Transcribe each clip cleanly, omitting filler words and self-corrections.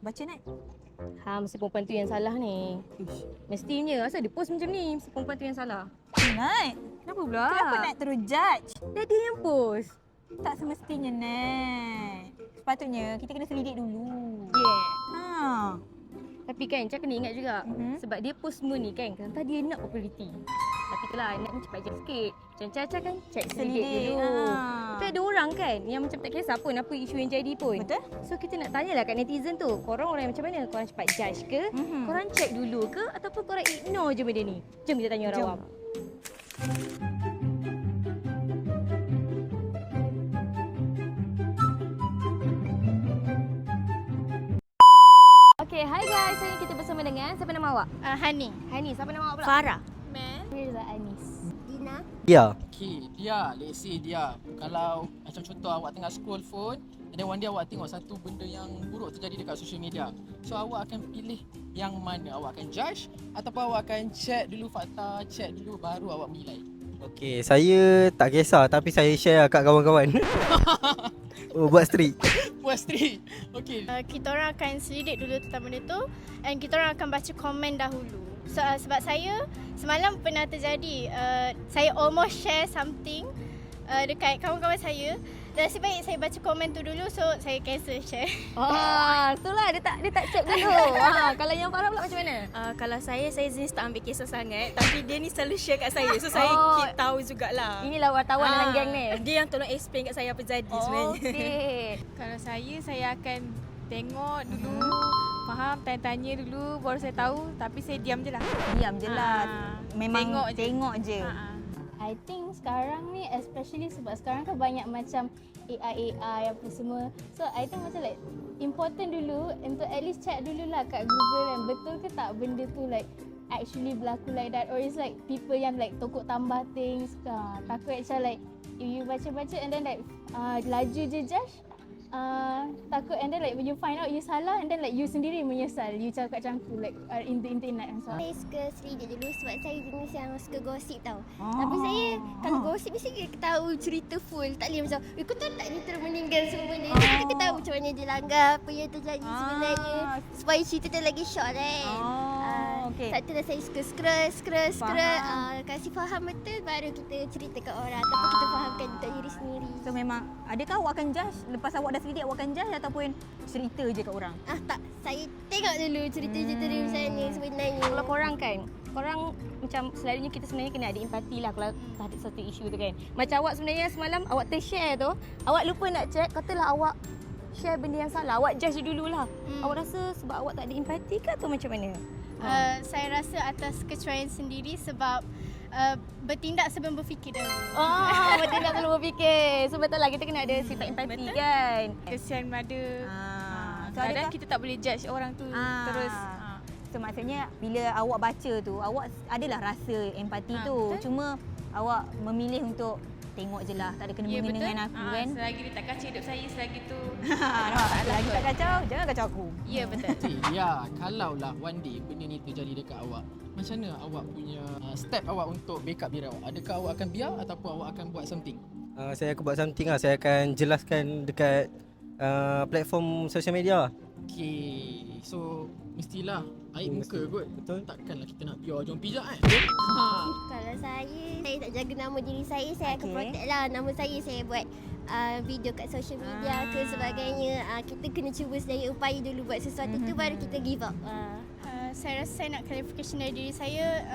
Baca Nat. Mesti perempuan tu yang salah ni. Ish. Mestinya. Asal dia post macam ni? Mesti perempuan tu yang salah. Nat, Kenapa pula? kenapa Nat terus judge? Dia yang post. Tak semestinya Nat. Sepatutnya kita kena selidik dulu. Yeah. Ha. Tapi kan Cak kena ingat juga. Mhm. Sebab dia post semua ni kan. Entah dia nak populariti. Tapi itulah Nak ni cepat je sikit. Macam Caca kan check selidik Selidik. dulu. Ha. Tapi ada orang kan yang macam tak kisah pun apa isu yang jadi pun. Betul? So kita nak tanyalah kat netizen tu. Korang orang yang macam mana? Korang cepat judge ke? Mhm. Korang check dulu ke? Ataupun korang ignore je benda ni? Jom kita tanya orang Jom. awam. Okay, hi guys. Hari ni kita bersama dengan siapa nama awak? Hani. Hani, siapa nama awak pula? Farah. Mirza Anis. Dina. Ya. Okay, dia, let's say dia. Kalau macam contoh awak tengah scroll phone, and then one day awak tengok satu benda yang buruk terjadi dekat social media. So awak akan pilih yang mana? Awak akan judge ataupun awak akan check dulu fakta, check dulu baru awak menilai? Okey, saya tak kisah tapi saya share kat kawan-kawan. Buat streak. Puas street. Okay. Kita orang akan selidik dulu tentang benda tu and kita orang akan baca komen dahulu. So, sebab saya semalam pernah terjadi saya almost share something dekat kawan-kawan saya. Dan nasib baik saya baca komen tu dulu, so saya cancel share. Itulah dia tak check dulu. Kalau yang Farah pula macam mana? Kalau saya jenis tak ambil kisah sangat. Tapi dia ni selalu share kat saya. So saya keep tahu jugalah. Inilah wartawan dalam geng ni. Dia yang tolong explain kat saya apa jadi sebenarnya. Okey. Kalau saya akan tengok dulu, faham, tanya-tanya dulu baru saya tahu, tapi saya diam je lah. Diam je lah. Memang Tengok je. je. I think sekarang ni especially sebab sekarang kan banyak macam AI apa semua. So I think macam like important dulu untuk at least check dululah kat Google kan betul ke tak benda tu like actually berlaku like that, or is like people yang like tokok tambah things. Takut macam like if you baca-baca and then like laju je judge. Takut and then like when you find out you salah and then like you sendiri menyesal you cakap macam tu like in the internet and so on. Saya suka selidik dulu sebab saya jenis yang suka gosip tau. Tapi saya kalau gosip mesti kita tahu cerita full. Tak boleh macam, kau tahu tak dia terus meninggal semua benda. Kita tahu macam mana dia langgar, apa yang terjadi sebenarnya. Supaya cerita tu lagi short kan. Okey. Satu dah saya suka scroll. Kasih faham betul baru kita cerita kat orang. Ataupun kita fahamkan untuk diri sendiri. So memang adakah awak akan judge lepas awak dah selidik awak akan judge ataupun cerita je kat orang? Tak. Saya tengok dulu cerita-cerita dia macam mana sebenarnya. Kalau korang kan, korang macam selalunya kita sebenarnya kena ada empati lah kalau ada satu isu tu kan. Macam awak sebenarnya semalam awak tershare tu, awak lupa nak check, katalah awak share benda yang salah, awak judge dululah. Awak rasa sebab awak tak ada empati ke atau macam mana? Saya rasa atas kecuaian sendiri sebab bertindak sebelum berfikir dahulu. Betul tak perlu berfikir. So betul lah kita kena ada sifat empati kan. Kesian ada. So Kadang adakah kita tak boleh judge orang tu terus. So maksudnya bila awak baca tu awak adalah rasa empati tu. betul. Cuma awak memilih untuk tengok je lah, tak ada kena-mengena dengan aku kan. Selagi dia tak kacau hidup saya, selagi tu Nampak? Lagi tak kacau, jangan kacau aku. ya betul. Okay, ya, kalaulah one day benda ni terjadi dekat awak, macam mana awak punya step awak untuk backup diri awak? Adakah awak akan biar ataupun awak akan buat something? Saya akan buat something lah. Saya akan jelaskan dekat platform social media. Okay, so mestilah aib muka kot. Betul. Takkanlah kita nak biar jom pijak kan? Kalau saya tak jaga nama diri saya akan Okey. protect lah nama saya buat video kat social media ke sebagainya. Kita kena cuba sedaya upaya dulu buat sesuatu tu baru kita give up. Saya rasa saya nak clarification dari diri saya,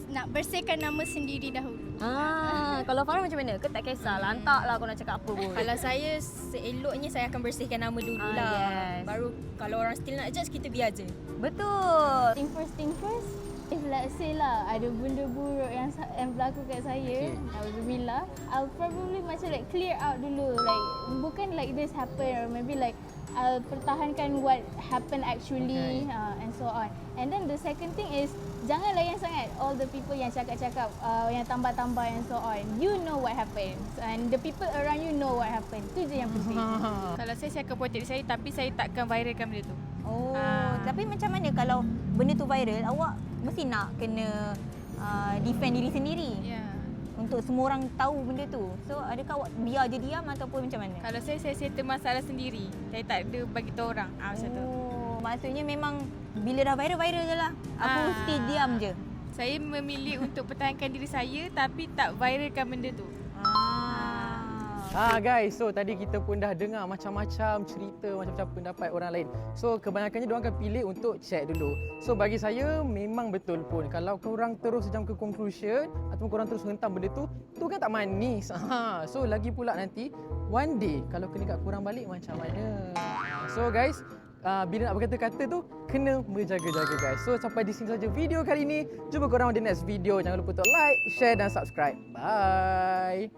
nak bersihkan nama sendiri dahulu. Kalau Farah macam mana? Kau tak kisah, lantak lah kau nak cakap apa pun. Kalau saya seeloknya saya akan bersihkan nama dulu lah. Yes. Baru kalau orang still nak judge kita biar je. Betul. Thing first, if let's say lah ada benda buruk yang berlaku kat saya, Alhamdulillah, I'll probably macam like clear out dulu, like bukan like this happen, or maybe like I'll pertahankan what happened actually, and so on. And then the second thing is jangan layan sangat all the people yang cakap-cakap, yang tambah-tambah and so on. You know what happens and the people around you know what happened. Tu je yang penting. Kalau saya akan protect diri saya tapi saya takkan viralkan benda tu. Tapi macam mana kalau benda tu viral, awak mesti nak kena defend diri sendiri untuk semua orang tahu benda tu. So adakah awak biar je diam ataupun macam mana? Kalau saya settle masalah sendiri. Saya tak ada bagi tahu orang. Macam tu. maksudnya memang bila dah viral je lah. Aku stay diam je. Saya memilih untuk pertahankan diri saya tapi tak viralkan benda tu. Guys, so tadi kita pun dah dengar macam-macam cerita, macam-macam pendapat orang lain. So kebanyakannya diorang akan pilih untuk check dulu. So bagi saya memang betul pun kalau korang terus jam ke conclusion ataupun korang terus hentam benda tu kan tak manis. So lagi pula nanti one day kalau kena kat korang balik macam mana. So guys, bila nak berkata-kata tu kena berjaga-jaga guys. So sampai di sini saja video kali ini. Jumpa korang di next video. Jangan lupa untuk like, share dan subscribe. Bye.